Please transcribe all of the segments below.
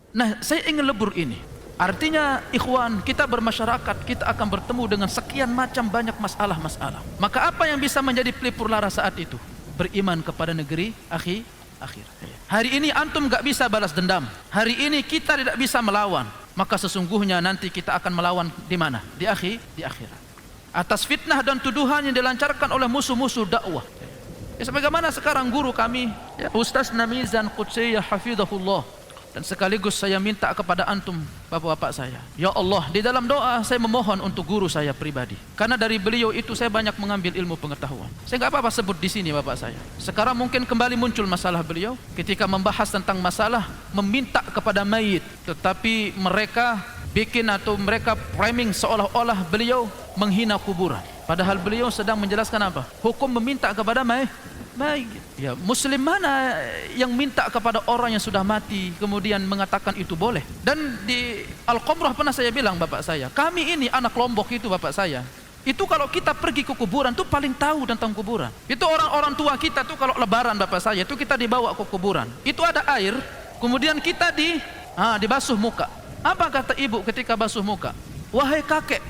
Nah, saya ingin lebur ini. Artinya, ikhwan, kita bermasyarakat, kita akan bertemu dengan sekian macam banyak masalah-masalah. Maka apa yang bisa menjadi pelipur lara saat itu? Beriman kepada negeri akhir. Hari ini antum gak bisa balas dendam. Hari ini kita tidak bisa melawan. Maka sesungguhnya nanti kita akan melawan di mana? Di akhirat. Atas fitnah dan tuduhan yang dilancarkan oleh musuh-musuh dakwah. Ya, sebagaimana sekarang guru kami, ya, Ustaz Namizan Qudsiyah hafizahullah. Dan sekaligus saya minta kepada antum, bapak-bapak saya, ya Allah, di dalam doa saya memohon untuk guru saya pribadi, karena dari beliau itu saya banyak mengambil ilmu pengetahuan. Saya nggak apa-apa sebut di sini bapak saya. Sekarang mungkin kembali muncul masalah beliau ketika membahas tentang masalah meminta kepada mayit, tetapi mereka bikin atau mereka framing seolah-olah beliau menghina kuburan, padahal beliau sedang menjelaskan apa? Hukum meminta kepada mayit. Ya, muslim mana yang minta kepada orang yang sudah mati kemudian mengatakan itu boleh? Dan di Al-Qumrah pernah saya bilang bapak saya, kami ini anak Lombok itu bapak saya, itu kalau kita pergi ke kuburan tuh paling tahu tentang kuburan. Itu orang-orang tua kita tuh kalau lebaran bapak saya itu kita dibawa ke kuburan. Itu ada air, kemudian kita dibasuh muka. Apa kata ibu ketika basuh muka? Wahai kakek,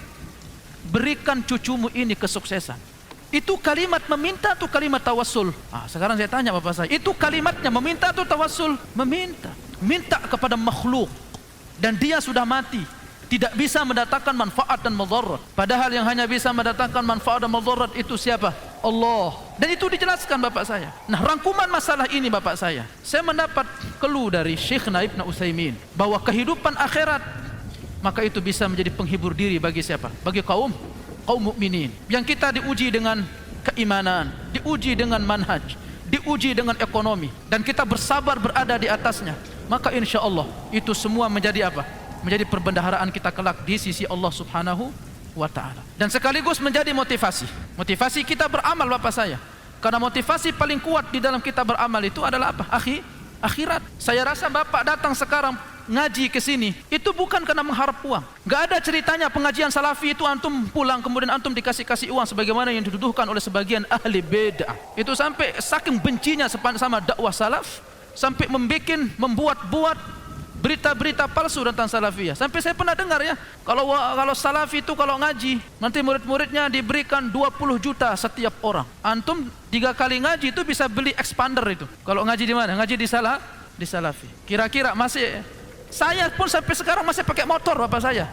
berikan cucumu ini kesuksesan. Itu kalimat meminta atau kalimat tawassul? Sekarang saya tanya bapak saya, itu kalimatnya meminta atau tawassul? Meminta. Minta kepada makhluk dan dia sudah mati, tidak bisa mendatangkan manfaat dan mudarat. Padahal yang hanya bisa mendatangkan manfaat dan mudarat itu siapa? Allah. Dan itu dijelaskan bapak saya. Nah, rangkuman masalah ini bapak saya mendapat clue dari Syekh Ibnu Utsaimin bahwa kehidupan akhirat maka itu bisa menjadi penghibur diri bagi siapa? Bagi kaum mukminin yang kita diuji dengan keimanan, diuji dengan manhaj, diuji dengan ekonomi, dan kita bersabar berada di atasnya, maka insya Allah itu semua menjadi apa? Menjadi perbendaharaan kita kelak di sisi Allah Subhanahu wa Ta'ala, dan sekaligus menjadi motivasi kita beramal bapak saya, karena motivasi paling kuat di dalam kita beramal itu adalah apa? Akhirat. Saya rasa bapak datang sekarang ngaji ke sini itu bukan karena mengharap uang. Gak ada ceritanya pengajian salafi itu antum pulang kemudian antum dikasih uang sebagaimana yang dituduhkan oleh sebagian ahli bid'ah. Itu sampai saking bencinya sama dakwah salaf sampai membuat berita-berita palsu tentang salafiyah. Sampai saya pernah dengar ya, kalau salafi itu kalau ngaji nanti murid-muridnya diberikan 20 juta setiap orang. Antum 3 kali ngaji itu bisa beli expander itu. Kalau ngaji di mana? Ngaji di salafi. Kira-kira masih, saya pun sampai sekarang masih pakai motor bapak saya.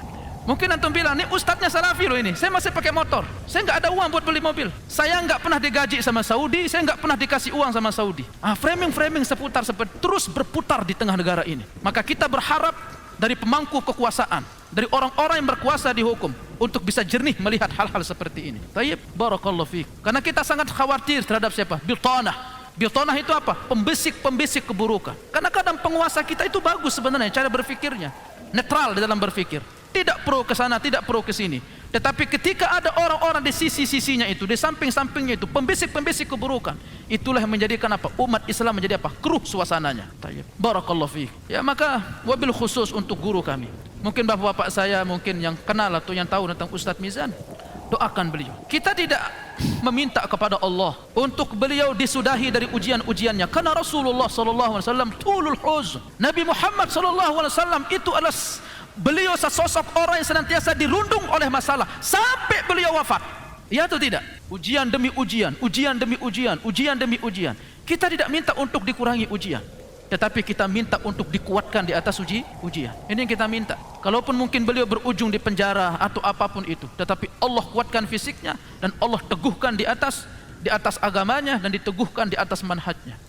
Mungkin antum bilang, ini ustadznya salafi loh ini. Saya masih pakai motor. Saya nggak ada uang buat beli mobil. Saya nggak pernah digaji sama Saudi. Saya nggak pernah dikasih uang sama Saudi. Framing seputar seperti terus berputar di tengah negara ini. Maka kita berharap dari pemangku kekuasaan, dari orang-orang yang berkuasa di hukum, untuk bisa jernih melihat hal-hal seperti ini. Tayyib, barakallahu fiik. Karena kita sangat khawatir terhadap siapa? Biltanah itu apa? Pembisik keburukan. Karena kadang penguasa kita itu bagus sebenarnya cara berfikirnya, netral di dalam berfikir, tidak pro ke sana, tidak pro ke sini. Tetapi ketika ada orang-orang di sisi-sisinya itu, di samping-sampingnya itu, pembisik keburukan, itulah yang menjadikan apa? Umat Islam menjadi apa? Keruh suasananya. Tayyib, barakallahu fiik. Ya, maka wabil khusus untuk guru kami, mungkin bapak-bapak saya mungkin yang kenal atau yang tahu tentang Ustadz Mizan, doakan beliau. Kita tidak meminta kepada Allah untuk beliau disudahi dari ujian-ujiannya, karena Rasulullah sallallahu alaihi wasallam tulul huzn. Nabi Muhammad sallallahu alaihi wasallam itu adalah beliau sesosok orang yang senantiasa dirundung oleh masalah sampai beliau wafat. Ya atau tidak? Ujian demi ujian, ujian demi ujian, ujian demi ujian. Kita tidak minta untuk dikurangi ujian, tetapi kita minta untuk dikuatkan di atas ujian. Ini yang kita minta. Kalaupun mungkin beliau berujung di penjara atau apapun itu, tetapi Allah kuatkan fisiknya dan Allah teguhkan di atas agamanya dan diteguhkan di atas manhajnya.